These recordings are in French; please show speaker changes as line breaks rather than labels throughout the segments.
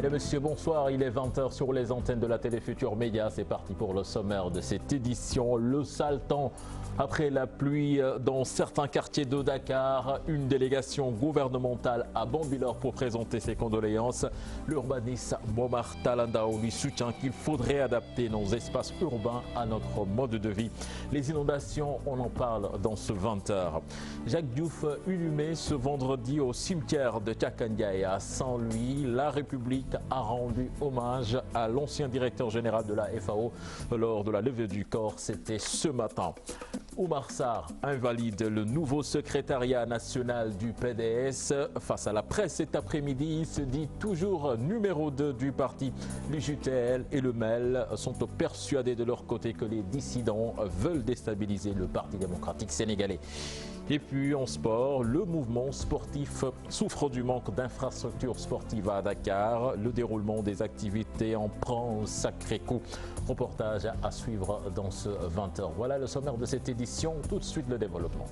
Et monsieur, bonsoir, il est 20h sur les antennes de la télé Futur Média. C'est parti pour le sommaire de cette édition. Le sale temps après la pluie dans certains quartiers de Dakar. Une délégation gouvernementale à Bambilor pour présenter ses condoléances. L'urbaniste Momar Talandao lui soutient qu'il faudrait adapter nos espaces urbains à notre mode de vie. Les inondations, on en parle dans ce 20h. Jacques Diouf inhumé ce vendredi au cimetière de Tchakandiaï à Saint-Louis. La République a rendu hommage à l'ancien directeur général de la FAO lors de la levée du corps. C'était ce matin. Oumar Sarr invalide le nouveau secrétariat national du PDS. Face à la presse cet après-midi, il se dit toujours numéro 2 du parti. L'UJTL et le MEL sont persuadés de leur côté que les dissidents veulent déstabiliser le Parti démocratique sénégalais. Et puis en sport, le mouvement sportif souffre du manque d'infrastructures sportives à Dakar. Le déroulement des activités en prend un sacré coup. Reportage à suivre dans ce 20h. Voilà le sommaire de cette édition. Tout de suite le développement.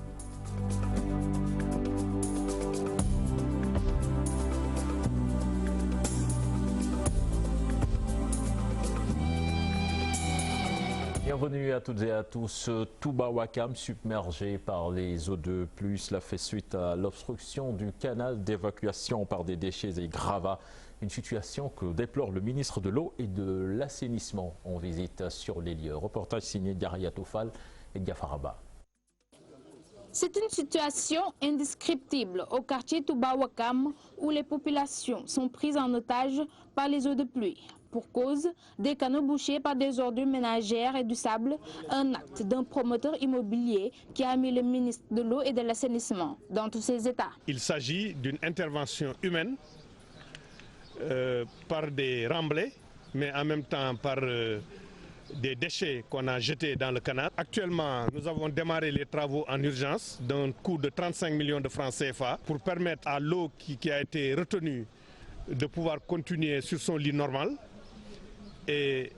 Bienvenue à toutes et à tous. Touba Ouakam submergé par les eaux de pluie. Cela fait suite à l'obstruction du canal d'évacuation par des déchets et gravats. Une situation que déplore le ministre de l'Eau et de l'Assainissement en visite sur les lieux. Reportage signé Diaria Toufal et Gafaraba.
C'est une situation indescriptible au quartier Touba Ouakam où les populations sont prises en otage par les eaux de pluie. Pour cause, des canaux bouchés par des ordures ménagères et du sable, un acte d'un promoteur immobilier qui a mis le ministre de l'Eau et de l'Assainissement dans tous ses états.
Il s'agit d'une intervention humaine par des remblais, mais en même temps par des déchets qu'on a jetés dans le canal. Actuellement, nous avons démarré les travaux en urgence d'un coût de 35 millions de francs CFA pour permettre à l'eau qui a été retenue de pouvoir continuer sur son lit normal et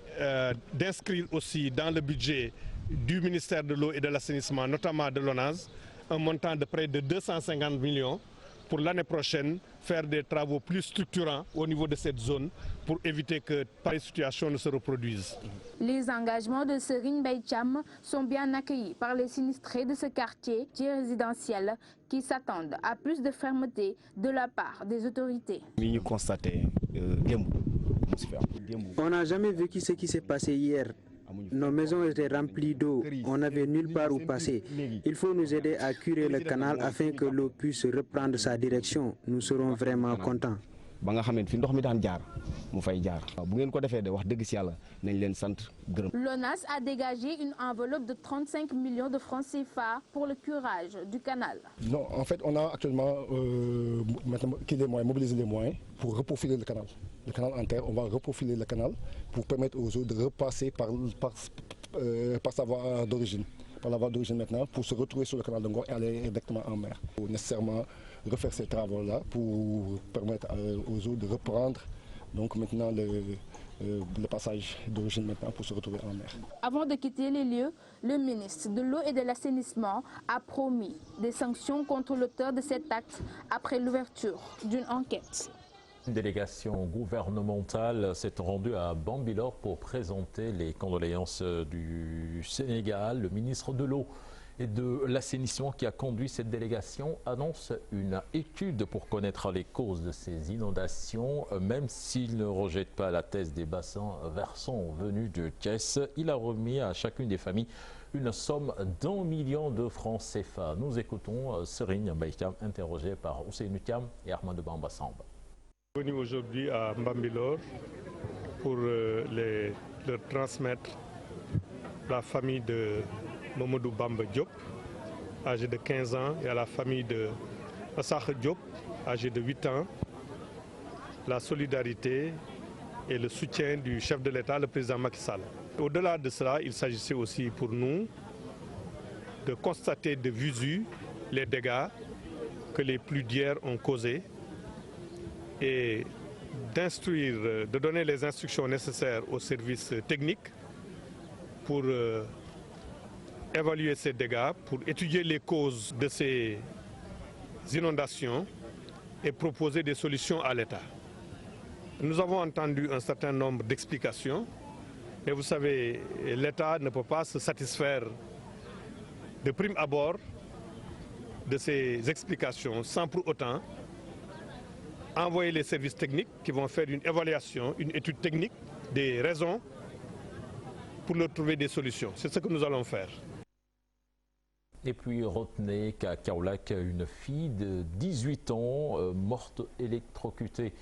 d'inscrire aussi dans le budget du ministère de l'Eau et de l'Assainissement, notamment de l'ONAS, un montant de près de 250 millions pour l'année prochaine, faire des travaux plus structurants au niveau de cette zone pour éviter que pareille situation ne se reproduise.
Les engagements de Serigne Baycham sont bien accueillis par les sinistrés de ce quartier résidentiel qui s'attendent à plus de fermeté de la part des autorités.
On n'a jamais vécu ce qui s'est passé hier. Nos maisons étaient remplies d'eau, on n'avait nulle part où passer. Il faut nous aider à curer le canal afin que l'eau puisse reprendre sa direction. Nous serons vraiment contents.
L'ONAS a dégagé une enveloppe de 35 millions de francs CFA pour le curage du canal.
Non, en fait, on a actuellement mobilisé les moyens pour reprofiler le canal. Le canal en terre, on va reprofiler le canal pour permettre aux eaux de repasser par sa voie d'origine. Par la voie d'origine maintenant, pour se retrouver sur le canal de Ngor et aller directement en mer. Il faut nécessairement refaire ces travaux-là pour permettre aux eaux de reprendre donc maintenant le passage d'origine maintenant pour se retrouver en mer.
Avant de quitter les lieux, le ministre de l'Eau et de l'Assainissement a promis des sanctions contre l'auteur de cet acte après l'ouverture d'une enquête.
Une délégation gouvernementale s'est rendue à Bambilor pour présenter les condoléances du Sénégal. Le ministre de l'Eau et de l'Assainissement qui a conduit cette délégation annonce une étude pour connaître les causes de ces inondations. Même s'il ne rejette pas la thèse des bassins versants venus de Thiès, il a remis à chacune des familles une somme d'1 million de francs CFA. Nous écoutons Serigne Baycham interrogé par Ousseynou Thiam et Armand Bamba Samba.
Venu aujourd'hui à Bambilor pour leur transmettre la famille de Mamadou Bamba Diop, âgé de 15 ans, et à la famille de Assakh Diop, âgé de 8 ans, la solidarité et le soutien du chef de l'État, le président Macky Sall. Au-delà de cela, il s'agissait aussi pour nous de constater de visu les dégâts que les pluies d'hier ont causés et d'instruire, de donner les instructions nécessaires aux services techniques pour évaluer ces dégâts, pour étudier les causes de ces inondations et proposer des solutions à l'État. Nous avons entendu un certain nombre d'explications, mais vous savez, l'État ne peut pas se satisfaire de prime abord de ces explications sans pour autant envoyer les services techniques qui vont faire une évaluation, une étude technique des raisons pour leur trouver des solutions. C'est ce que nous allons faire.
Et puis retenez qu'à Kaolack, une fille de 18 ans morte électrocutée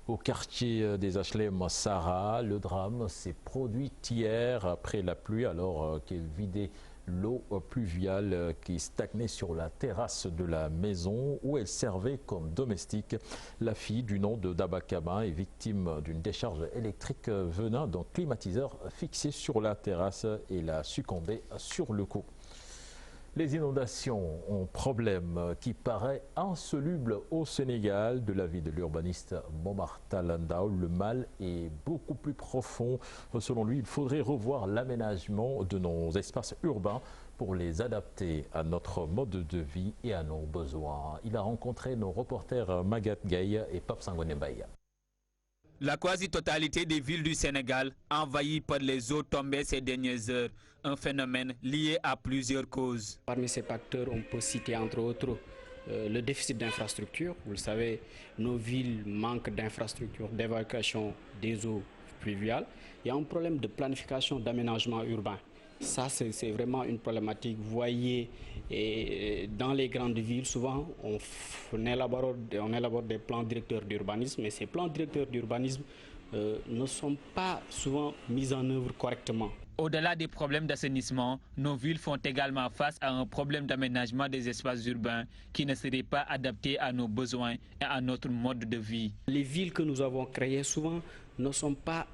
au quartier des HLM Sarah. Le drame s'est produit hier après la pluie alors qu'elle vidait l'eau pluviale qui stagnait sur la terrasse de la maison où elle servait comme domestique. La fille du nom de Dabakaba est victime d'une décharge électrique venant d'un climatiseur fixé sur la terrasse et elle a succombé sur le coup. Les inondations ont un problème qui paraît insoluble au Sénégal. De l'avis de l'urbaniste Momar Talandao, le mal est beaucoup plus profond. Selon lui, il faudrait revoir l'aménagement de nos espaces urbains pour les adapter à notre mode de vie et à nos besoins. Il a rencontré nos reporters Maguette Gaye et Pape Sangonembaïa.
La quasi-totalité des villes du Sénégal envahies par les eaux tombées ces dernières heures, un phénomène lié à plusieurs causes.
Parmi ces facteurs, on peut citer entre autres le déficit d'infrastructures. Vous le savez, nos villes manquent d'infrastructures d'évacuation des eaux pluviales. Il y a un problème de planification d'aménagement urbain. Ça, c'est vraiment une problématique. Vous voyez, et dans les grandes villes, souvent, on élabore des plans directeurs d'urbanisme, mais ces plans directeurs d'urbanisme ne sont pas souvent mis en œuvre correctement.
Au-delà des problèmes d'assainissement, nos villes font également face à un problème d'aménagement des espaces urbains qui ne seraient pas adaptés à nos besoins et à notre mode de vie.
Les villes que nous avons créées souvent ne sont pas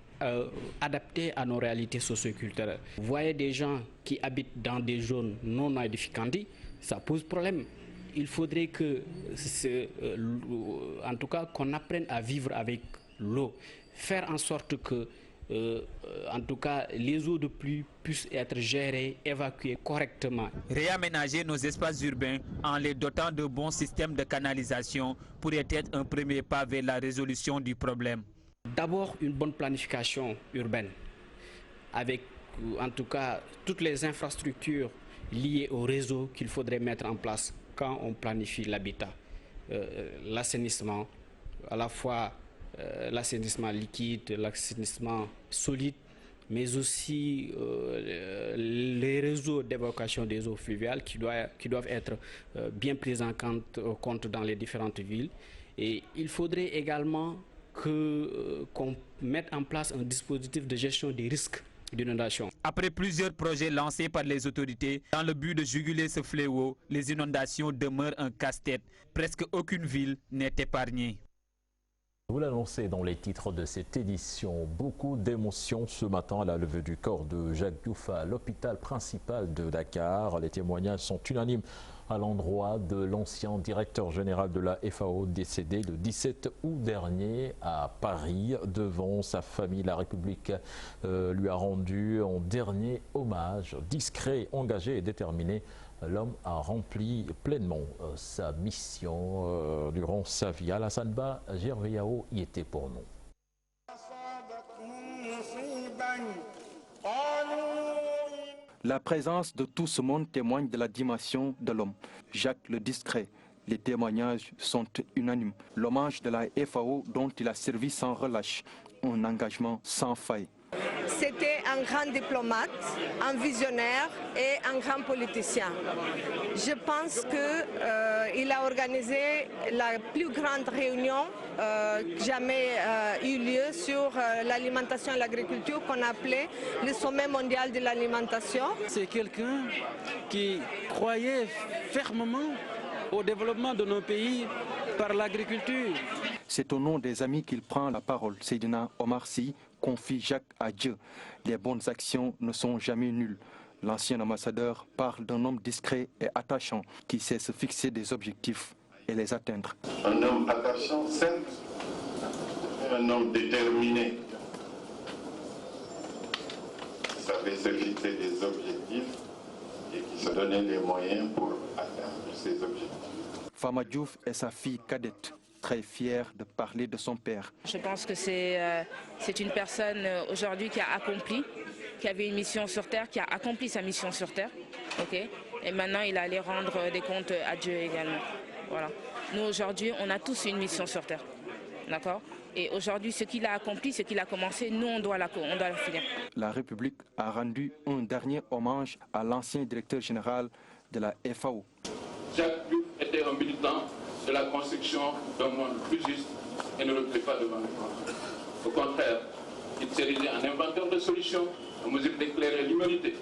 adaptés à nos réalités socioculturelles. Vous voyez des gens qui habitent dans des zones non aedificandi, ça pose problème. Il faudrait que, en tout cas, qu'on apprenne à vivre avec l'eau, faire en sorte que, en tout cas, les eaux de pluie puissent être gérées, évacuées correctement.
Réaménager nos espaces urbains en les dotant de bons systèmes de canalisation pourrait être un premier pas vers la résolution du problème.
D'abord, une bonne planification urbaine, avec en tout cas toutes les infrastructures liées au réseau qu'il faudrait mettre en place quand on planifie l'habitat. L'assainissement, à la fois l'assainissement liquide, l'assainissement solide, mais aussi les réseaux d'évacuation des eaux fluviales qui doivent être bien pris en compte dans les différentes villes. Et il faudrait également qu'on mette en place un dispositif de gestion des risques d'inondation.
Après plusieurs projets lancés par les autorités dans le but de juguler ce fléau, les inondations demeurent un casse-tête. Presque aucune ville n'est épargnée.
Vous l'annoncez dans les titres de cette édition, beaucoup d'émotions ce matin à la levée du corps de Jacques Diouf à l'hôpital principal de Dakar. Les témoignages sont unanimes à l'endroit de l'ancien directeur général de la FAO décédé le 17 août dernier à Paris. Devant sa famille, la République lui a rendu un dernier hommage. Discret, engagé et déterminé, l'homme a rempli pleinement sa mission durant sa vie. Alassane Ba Gerveyao y était pour nous.
La présence de tout ce monde témoigne de la dimension de l'homme. Jacques le Discret. Les témoignages sont unanimes. L'hommage de la FAO dont il a servi sans relâche. Un engagement sans faille.
C'était un grand diplomate, un visionnaire et un grand politicien. Je pense qu'il a organisé la plus grande réunion jamais eu lieu sur l'alimentation et l'agriculture qu'on appelait le sommet mondial de l'alimentation.
C'est quelqu'un qui croyait fermement au développement de nos pays par l'agriculture.
C'est au nom des amis qu'il prend la parole. Seydina Omar Sy confie Jacques à Dieu. Les bonnes actions ne sont jamais nulles. L'ancien ambassadeur parle d'un homme discret et attachant qui sait se fixer des objectifs et les atteindre.
Un homme attachant, certes, un homme déterminé. Qui savait se fixer des objectifs et qui se donnait les moyens pour atteindre ces objectifs.
Fama Diouf est sa fille cadette. très fier de parler de son père.
Je pense que c'est une personne aujourd'hui qui a accompli, qui avait une mission sur Terre, qui a accompli sa mission sur Terre. Okay. Et maintenant, il allait rendre des comptes à Dieu également. Voilà. Nous, aujourd'hui, on a tous une mission sur Terre. D'accord ? Et aujourd'hui, ce qu'il a accompli, ce qu'il a commencé, nous, on doit la finir.
La République a rendu un dernier hommage à l'ancien directeur général de la FAO.
Jacques Diouf était un militant de la construction d'un monde plus juste et ne reculait pas devant le monde. Au contraire, il s'érigeait en inventeur de solutions en mesure d'éclairer l'humanité,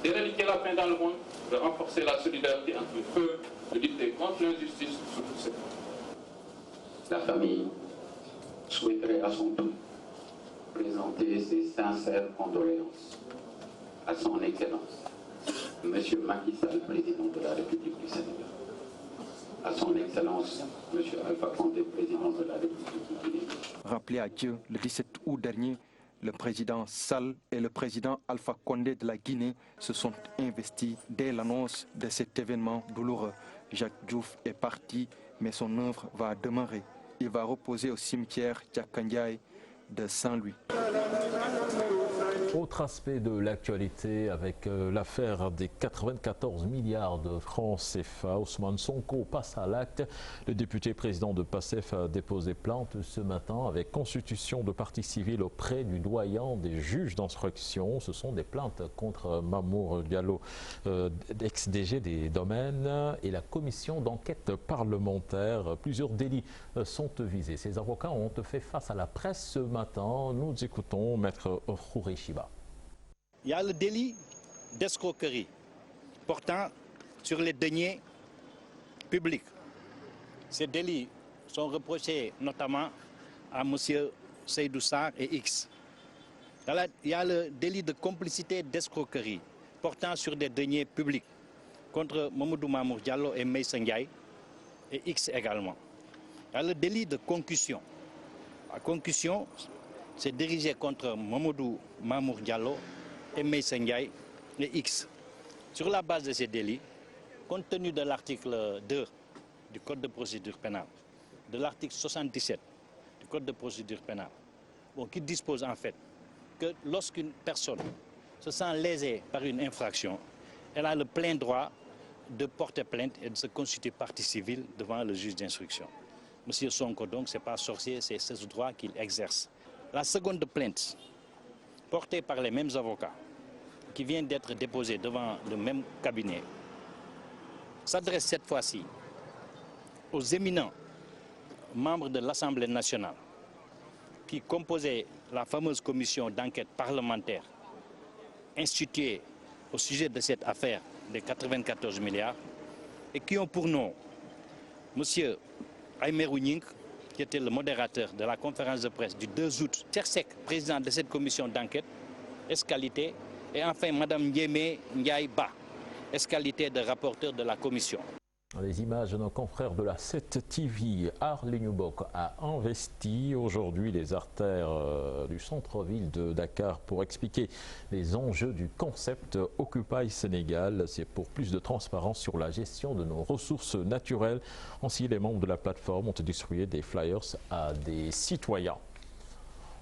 d'éradiquer la faim dans le monde, de renforcer la solidarité entre les peuples, de lutter contre l'injustice sur tous ces points.
La famille souhaiterait à son tour présenter ses sincères condoléances à son Excellence, M. Macky Sall, président de la République du Sénégal, à son Excellence, M. Alpha Condé, président de la République du Guinée.
Rappelé à Dieu le 17 août dernier, le président Sall et le président Alpha Condé de la Guinée se sont investis dès l'annonce de cet événement douloureux. Jacques Diouf est parti, mais son œuvre va demeurer. Il va reposer au cimetière Diakandiaï de Saint-Louis.
Autre aspect de l'actualité avec l'affaire des 94 milliards de francs CFA. Ousmane Sonko passe à l'acte. Le député président de PASTEF a déposé plainte ce matin avec constitution de partie civile auprès du doyen des juges d'instruction. Ce sont des plaintes contre Mamour Diallo, ex-DG des domaines, et la commission d'enquête parlementaire. Plusieurs délits sont visés. Ces avocats ont fait face à la presse ce matin. Nous écoutons Maître Khouré Chiba.
Il y a le délit d'escroquerie portant sur les deniers publics. Ces délits sont reprochés notamment à M. Seydou Sarr et X. Il y a le délit de complicité d'escroquerie portant sur des deniers publics contre Mamadou Mamour Diallo et Meïssa Ndiaye et X également. Il y a le délit de concussion. La concussion, c'est dirigé contre Mamadou Mamour Diallo et Meïssa Ndiaye et X. Sur la base de ces délits, compte tenu de l'article 2 du Code de procédure pénale, de l'article 77 du Code de procédure pénale, qui dispose en fait que lorsqu'une personne se sent lésée par une infraction, elle a le plein droit de porter plainte et de se constituer partie civile devant le juge d'instruction. Monsieur Sonko, donc, ce n'est pas sorcier, c'est ce droit qu'il exerce. La seconde plainte, portée par les mêmes avocats, qui vient d'être déposée devant le même cabinet, s'adresse cette fois-ci aux éminents membres de l'Assemblée nationale qui composaient la fameuse commission d'enquête parlementaire instituée au sujet de cette affaire des 94 milliards et qui ont pour nom M. Aymerou Nying, qui était le modérateur de la conférence de presse du 2 août, Chersek, président de cette commission d'enquête, esqualité, et enfin Mme Ndiémé Ndiaye Ba, esqualité de rapporteur de la commission.
Les images de nos confrères de la 7 TV. Arli Nubok a investi aujourd'hui les artères du centre-ville de Dakar pour expliquer les enjeux du concept Occupy Sénégal. C'est pour plus de transparence sur la gestion de nos ressources naturelles. Ainsi, les membres de la plateforme ont distribué des flyers à des citoyens.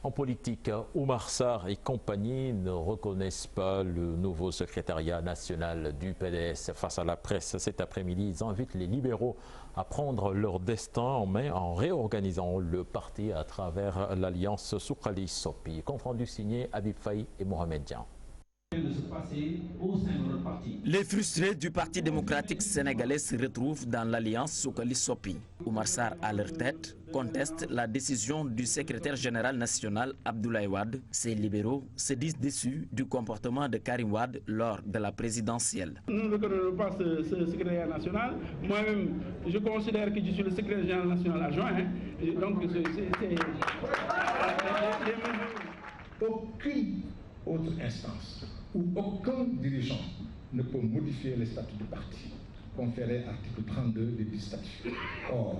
En politique, Oumar Sarr et compagnie ne reconnaissent pas le nouveau secrétariat national du PDS. Face à la presse cet après-midi, ils invitent les libéraux à prendre leur destin en main en réorganisant le parti à travers l'alliance Soukali Sopi. Compte rendu signé Habib Faye et Mohamed Dian.
Les frustrés du Parti démocratique sénégalais se retrouvent dans l'alliance Soukali Sopi. Oumar Sarr à leur tête conteste la décision du secrétaire général national Abdoulaye Wade. Ces libéraux se disent déçus du comportement de Karim Wade lors de la présidentielle.
Nous ne reconnaissons pas ce secrétaire national. Moi-même, je considère que je suis le secrétaire général national adjoint. Donc,
aucune autre instance où aucun dirigeant ne peut modifier les statuts du parti, conféré article 32 des statuts. Or,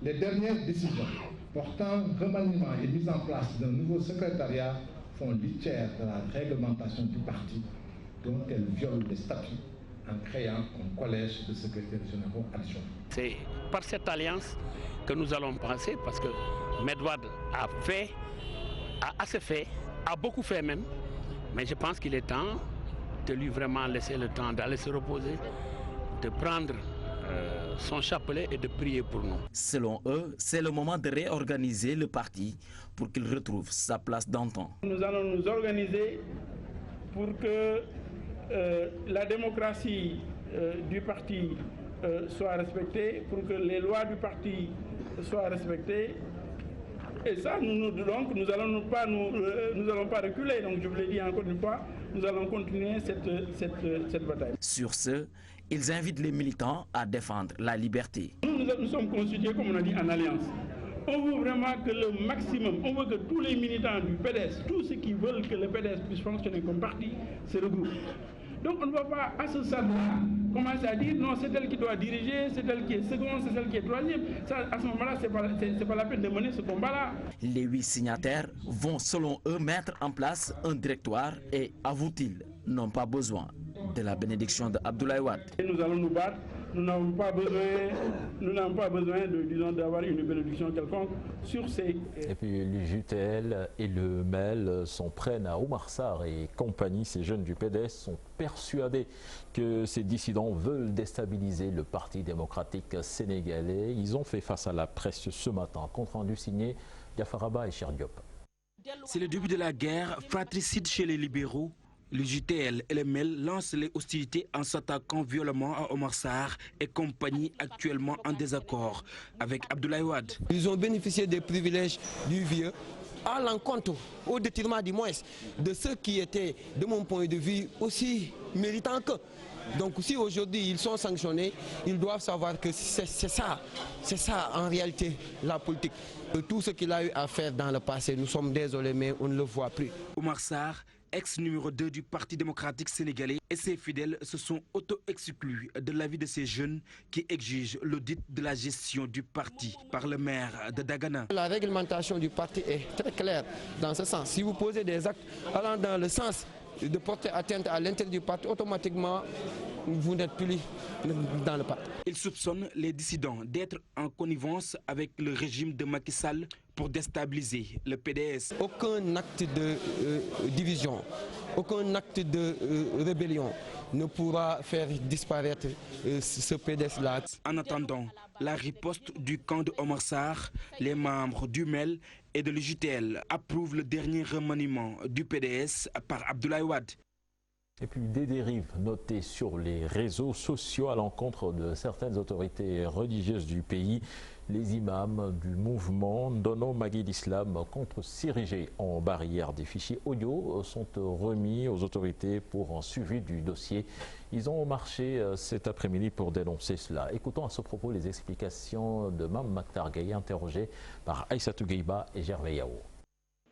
les dernières décisions portant remaniement et mise en place d'un nouveau secrétariat font litière de la réglementation du parti dont elles violent les statuts en créant un collège de secrétaires généraux adjoints.
C'est par cette alliance que nous allons penser, parce que Medwad a assez fait, a beaucoup fait même, mais je pense qu'il est temps de lui vraiment laisser le temps d'aller se reposer, de prendre son chapelet et de prier pour nous.
Selon eux, c'est le moment de réorganiser le parti pour qu'il retrouve sa place d'antan.
Nous allons nous organiser pour que la démocratie du parti soit respectée, pour que les lois du parti soient respectées. Et ça, nous n'allons pas reculer. Donc je vous l'ai dit encore une fois, nous allons continuer cette bataille.
Sur ce, ils invitent les militants à défendre la liberté.
Nous sommes constitués, comme on a dit, en alliance. On veut vraiment que le maximum, on veut que tous les militants du PDS, tous ceux qui veulent que le PDS puisse fonctionner comme parti, se regroupent. Donc on ne va pas à ce stade-là commencer à dire non, c'est elle qui doit diriger, c'est elle qui est seconde, c'est elle qui est troisième. Ça, à ce moment-là, ce n'est pas la peine de mener ce combat-là.
Les 8 signataires vont selon eux mettre en place un directoire et, avouent-ils, n'ont pas besoin de la bénédiction d'Abdoulaye Wade.
Nous allons nous battre, nous n'avons pas besoin d'avoir une bénédiction quelconque sur ces...
Et puis l'UJTL et le MEL s'en prennent à Oumar Sarr et compagnie. Ces jeunes du PDS sont persuadés que ces dissidents veulent déstabiliser le Parti démocratique sénégalais. Ils ont fait face à la presse ce matin. Compte rendu signé Diafaraba et Cher Diop.
C'est le début de la guerre fratricide chez les libéraux. Le JTL et le MEL lancent les hostilités en s'attaquant violemment à Oumar Sarr et compagnie actuellement en désaccord avec Abdoulaye Wade.
Ils ont bénéficié des privilèges du vieux à l'encontre, au détriment du moins, de ceux qui étaient, de mon point de vue, aussi méritants qu'eux. Donc si aujourd'hui ils sont sanctionnés, ils doivent savoir que c'est ça en réalité la politique. Tout ce qu'il a eu à faire dans le passé, nous sommes désolés mais on ne le voit plus.
Oumar Sarr, ex-numéro 2 du Parti démocratique sénégalais, et ses fidèles se sont auto-exclus de l'avis de ces jeunes qui exigent l'audit de la gestion du parti par le maire de Dagana.
La réglementation du parti est très claire dans ce sens. Si vous posez des actes allant dans le sens de porter atteinte à l'intérêt du parti, automatiquement vous n'êtes plus dans le parti.
Il soupçonne les dissidents d'être en connivence avec le régime de Macky Sall pour déstabiliser le PDS.
Aucun acte de division, aucun acte de rébellion ne pourra faire disparaître ce PDS-là.
En attendant la riposte du camp de Oumar Sarr, les membres du MEL et de l'UJTL approuvent le dernier remaniement du PDS par Abdoulaye Wade.
Et puis des dérives notées sur les réseaux sociaux à l'encontre de certaines autorités religieuses du pays. Les imams du mouvement Ndono Magui d'Islam contre s'ériger en barrière. Des fichiers audio sont remis aux autorités pour un suivi du dossier. Ils ont marché cet après-midi pour dénoncer cela. Écoutons à ce propos les explications de Mme Maktar Gaye, interrogée par Aïssatou Gueiba et Gervais Yao.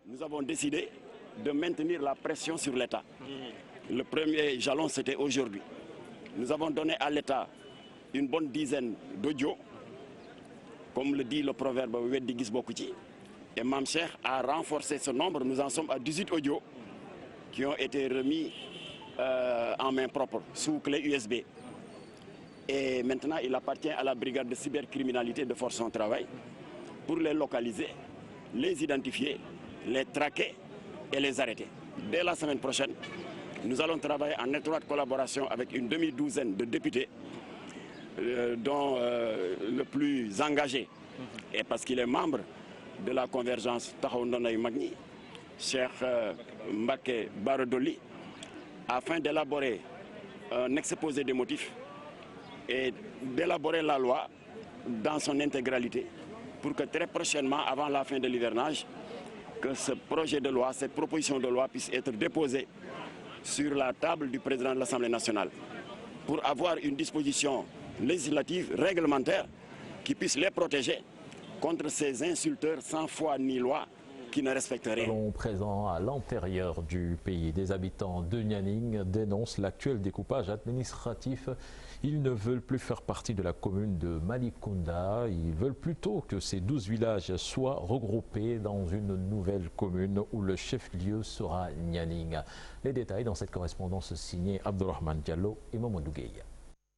Nous avons décidé de maintenir la pression sur l'État. Le premier jalon, c'était aujourd'hui. Nous avons donné à l'État une bonne dizaine d'audios, comme le dit le proverbe Weddi Gis Bokouti. Et Mam Cheikh a renforcé ce nombre. Nous en sommes à 18 audios qui ont été remis en main propre, sous clé USB. Et maintenant, il appartient à la brigade de cybercriminalité de faire son travail pour les localiser, les identifier, les traquer et les arrêter. Dès la semaine prochaine, nous allons travailler en étroite collaboration avec une demi-douzaine de députés, dont le plus engagé, et parce qu'il est membre de la convergence Taxawu Ndonoy Magni, Cheikh Mbacké Bara Dolly, afin d'élaborer un exposé des motifs et d'élaborer la loi dans son intégralité, pour que très prochainement, avant la fin de l'hivernage, que ce projet de loi, cette proposition de loi puisse être déposée sur la table du président de l'Assemblée nationale pour avoir une disposition législative, réglementaire, qui puisse les protéger contre ces insulteurs sans foi ni loi qui ne respectent rien.
Présent à l'intérieur du pays, des habitants de Nianing dénoncent l'actuel découpage administratif. Ils ne veulent plus faire partie de la commune de Malicounda. Ils veulent plutôt que ces 12 villages soient regroupés dans une nouvelle commune où le chef-lieu sera Nianing. Les détails dans cette correspondance signée Abdourahmane Diallo et Mamadou Gueye.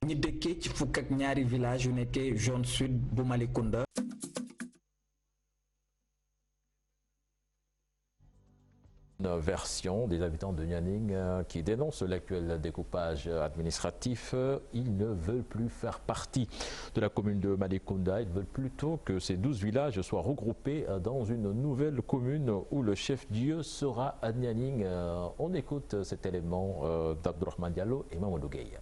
ñi dëkkee ci fukk ak ñaari village yu nekkee zone sud bu Malicounda.
Une version des habitants de Nianing qui dénoncent l'actuel découpage administratif. Ils ne veulent plus faire partie de la commune de Malicounda. Ils veulent plutôt que ces 12 villages soient regroupés dans une nouvelle commune où le chef-lieu sera à Nianing. On écoute cet élément d'Abdourahmane Diallo et Mamadou Gueye.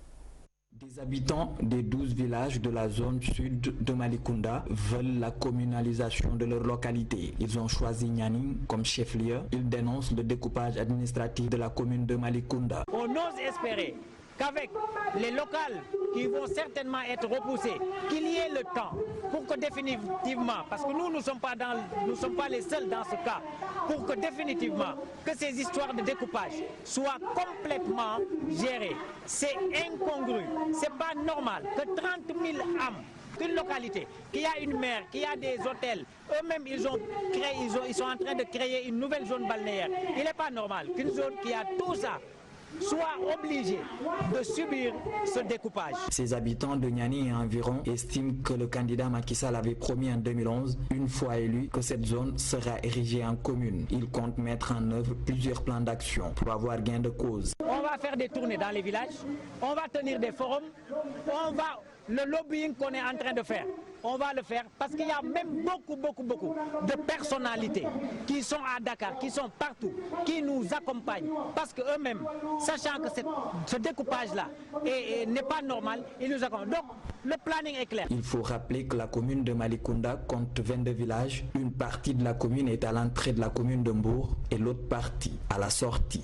Des habitants des 12 villages de la zone sud de Malicounda veulent la communalisation de leur localité. Ils ont choisi Nianing comme chef-lieu. Ils dénoncent le découpage administratif de la commune de Malicounda.
On ose espérer qu'avec les locales qui vont certainement être repoussées, qu'il y ait le temps pour que définitivement, parce que nous ne sommes pas les seuls dans ce cas, pour que définitivement que ces histoires de découpage soient complètement gérées. C'est incongru, c'est pas normal que 30 000 âmes, qu'une localité, qui a une mer, qui a des hôtels, eux-mêmes ils sont en train de créer une nouvelle zone balnéaire. Il n'est pas normal qu'une zone qui a tout ça soit obligé de subir ce découpage.
Ces habitants de Nianing et environ estiment que le candidat Macky Sall avait promis en 2011, une fois élu, que cette zone sera érigée en commune. Il compte mettre en œuvre plusieurs plans d'action pour avoir gain de cause.
On va faire des tournées dans les villages, on va tenir des forums, le lobbying qu'on est en train de faire, on va le faire parce qu'il y a même beaucoup de personnalités qui sont à Dakar, qui sont partout, qui nous accompagnent parce qu'eux-mêmes, sachant que ce découpage-là n'est pas normal, ils nous accompagnent. Donc, le planning est clair.
Il faut rappeler que la commune de Malicounda compte 22 villages. Une partie de la commune est à l'entrée de la commune de Mbour et l'autre partie à la sortie.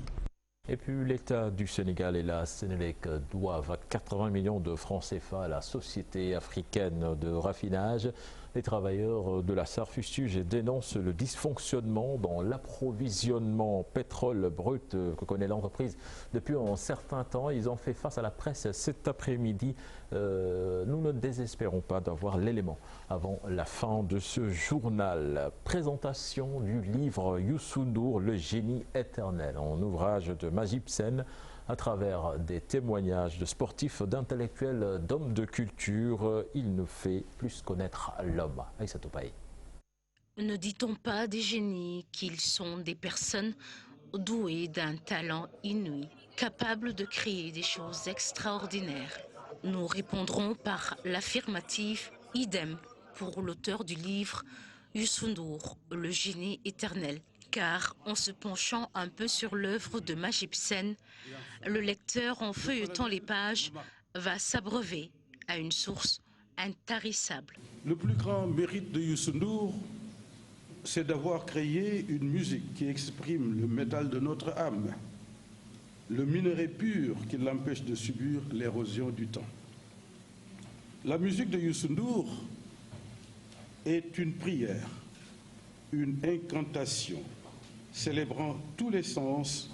Et puis l'État du Sénégal et la Sénélec doivent 80 millions de francs CFA à la société africaine de raffinage. Les travailleurs de la SAR fustigent et dénoncent le dysfonctionnement dans l'approvisionnement pétrole brut que connaît l'entreprise depuis un certain temps. Ils ont fait face à la presse cet après-midi. Nous ne désespérons pas d'avoir l'élément avant la fin de ce journal. Présentation du livre Youssou N'Dour, Le génie éternel, un ouvrage de Majib Sen à travers des témoignages de sportifs, d'intellectuels, d'hommes de culture. Il nous fait plus connaître l'homme. Aïssa Toupaï.
Ne dit-on pas des génies qu'ils sont des personnes douées d'un talent inouï, capables de créer des choses extraordinaires? Nous répondrons par l'affirmative, idem pour l'auteur du livre Youssou N'Dour, Le génie éternel. Car en se penchant un peu sur l'œuvre de Majib Sen, le lecteur, en feuilletant les pages, va s'abreuver à une source intarissable.
Le plus grand mérite de Youssou N'Dour, c'est d'avoir créé une musique qui exprime le métal de notre âme, le minerai pur qui l'empêche de subir l'érosion du temps. La musique de Youssou N'Dour est une prière, une incantation, célébrant tous les sens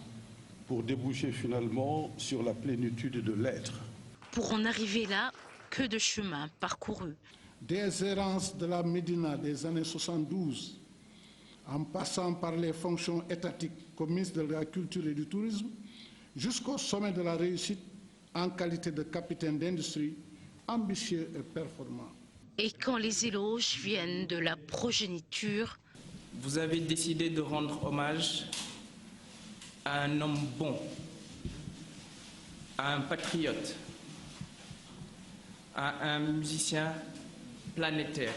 pour déboucher finalement sur la plénitude de l'être.
Pour en arriver là, que de chemin parcouru.
Des errances de la Médina des années 72, en passant par les fonctions étatiques comme ministre de la Culture et du Tourisme, jusqu'au sommet de la réussite en qualité de capitaine d'industrie, ambitieux et performant.
Et quand les éloges viennent de la progéniture,
vous avez décidé de rendre hommage à un homme bon, à un patriote, à un musicien planétaire.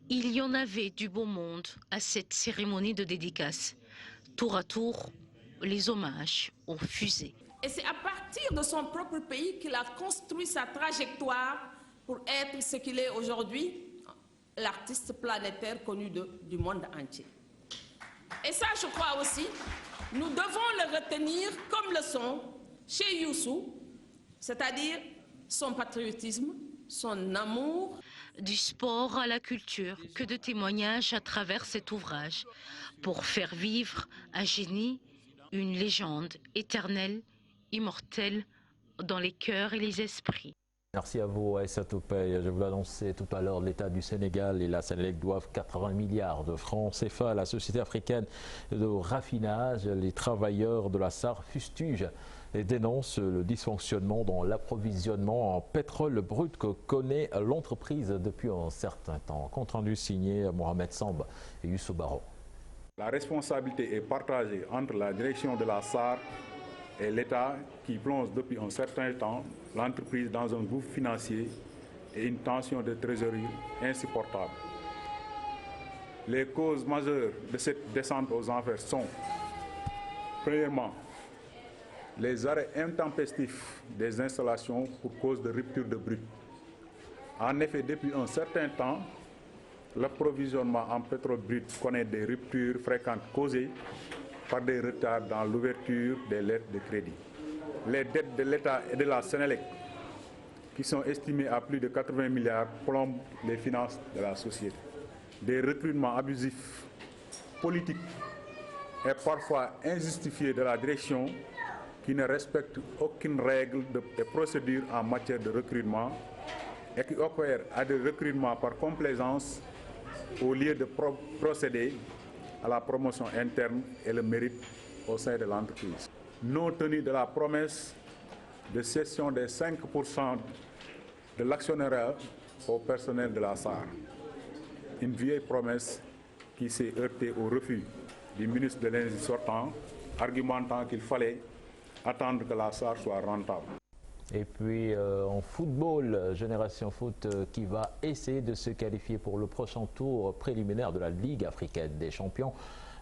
Il y en avait du beau monde à cette cérémonie de dédicace. Tour à tour, les hommages ont fusé.
Et c'est à partir de son propre pays qu'il a construit sa trajectoire pour être ce qu'il est aujourd'hui, l'artiste planétaire connu du monde entier. Et ça, je crois aussi, nous devons le retenir comme leçon chez Youssou, c'est-à-dire son patriotisme, son amour.
Du sport à la culture, que de témoignages à travers cet ouvrage, pour faire vivre à Génie une légende éternelle, immortelle, dans les cœurs et les esprits.
Merci à vous, Aïssa Toupey. Je vous l'annonçais tout à l'heure, l'État du Sénégal et la Sénélec doivent 80 milliards de francs CFA à la Société africaine de raffinage. Les travailleurs de la SAR fustigent et dénoncent le dysfonctionnement dans l'approvisionnement en pétrole brut que connaît l'entreprise depuis un certain temps. Compte rendu signé Mohamed Samb et Youssou Baro.
La responsabilité est partagée entre la direction de la SAR et l'État qui plonge depuis un certain temps l'entreprise dans un gouffre financier et une tension de trésorerie insupportable. Les causes majeures de cette descente aux enfers sont, premièrement, les arrêts intempestifs des installations pour cause de rupture de brut. En effet, depuis un certain temps, l'approvisionnement en pétrole brut connaît des ruptures fréquentes causées par des retards dans l'ouverture des lettres de crédit. Les dettes de l'État et de la Sénélec, qui sont estimées à plus de 80 milliards, plombent les finances de la société. Des recrutements abusifs, politiques et parfois injustifiés de la direction qui ne respectent aucune règle et procédure en matière de recrutement et qui opèrent à des recrutements par complaisance au lieu de procéder à la promotion interne et le mérite au sein de l'entreprise. Non tenu de la promesse de cession des 5% de l'actionnariat au personnel de la SAR. Une vieille promesse qui s'est heurtée au refus du ministre de l'Énergie sortant, argumentant qu'il fallait attendre que la SAR soit rentable.
Et puis en football, Génération Foot qui va essayer de se qualifier pour le prochain tour préliminaire de la Ligue africaine des champions.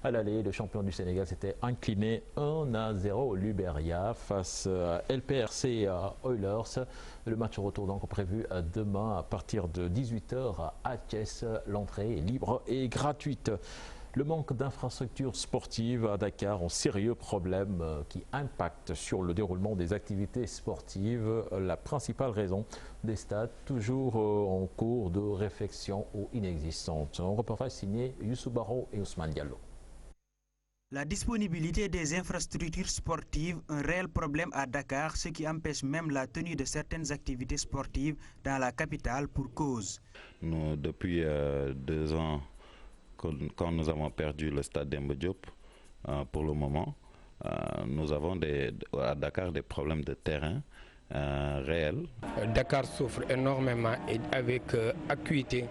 À l'aller, le champion du Sénégal s'était incliné 1-0 au Liberia face à LPRC Oilers. Le match retour donc prévu demain à partir de 18h à Thiès. L'entrée est libre et gratuite. Le manque d'infrastructures sportives à Dakar, un sérieux problème qui impacte sur le déroulement des activités sportives. La principale raison des stades toujours en cours de réfection ou inexistantes. Un reportage signé Youssou Baro et Ousmane Diallo.
La disponibilité des infrastructures sportives, un réel problème à Dakar, ce qui empêche même la tenue de certaines activités sportives dans la capitale pour cause.
Nous, depuis 2 ans, quand nous avons perdu le stade Demba Diop, pour le moment, nous avons à Dakar des problèmes de terrain réels.
Dakar souffre énormément et avec acuité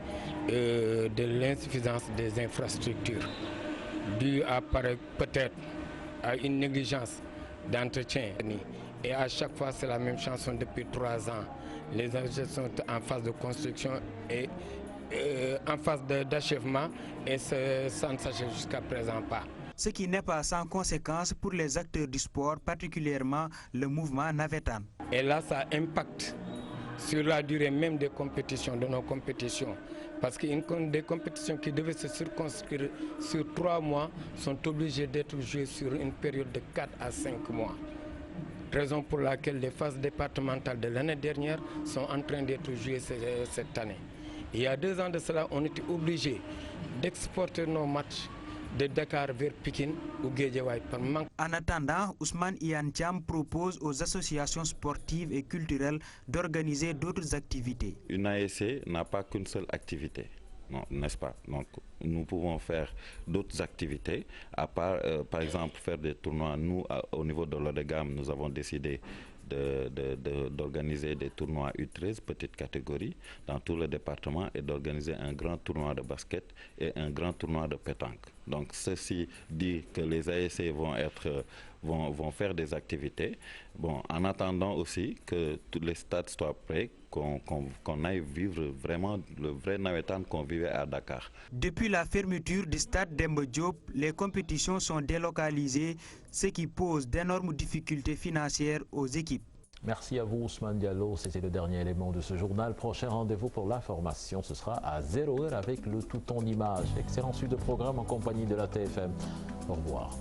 de l'insuffisance des infrastructures, due à peut-être à une négligence d'entretien. Et à chaque fois, c'est la même chanson depuis 3 ans. Les projets sont en phase de construction et en phase d'achèvement et ça ne s'achève jusqu'à présent pas.
Ce qui n'est pas sans conséquence pour les acteurs du sport, particulièrement le mouvement Navetan.
Et là, ça impacte sur la durée même des compétitions, de nos compétitions. Parce que des compétitions qui devaient se circonscrire sur 3 mois sont obligées d'être jouées sur une période de 4 à 5 mois. Raison pour laquelle les phases départementales de l'année dernière sont en train d'être jouées cette année. Il y a 2 ans de cela, on était obligé d'exporter nos matchs de Dakar vers Pékin ou Guédiawaye par manque.
En attendant, Ousmane Iyantiam propose aux associations sportives et culturelles d'organiser d'autres activités.
Une ASC n'a pas qu'une seule activité, n'est-ce pas? Donc nous pouvons faire d'autres activités, à part par exemple faire des tournois. Nous, au niveau de l'ODEGAM, nous avons décidé d'organiser des tournois U13, petite catégorie, dans tout le département et d'organiser un grand tournoi de basket et un grand tournoi de pétanque. Donc ceci dit que les ASC vont faire des activités. Bon, en attendant aussi que tous les stades soient prêts, qu'on aille vivre vraiment le vrai Navetan qu'on vivait à Dakar.
Depuis la fermeture du stade Demba Diop, les compétitions sont délocalisées, ce qui pose d'énormes difficultés financières aux équipes.
Merci à vous Ousmane Diallo, c'était le dernier élément de ce journal. Prochain rendez-vous pour l'information, ce sera à 0h avec le tout en images. Excellent suite de programme en compagnie de la TFM. Au revoir.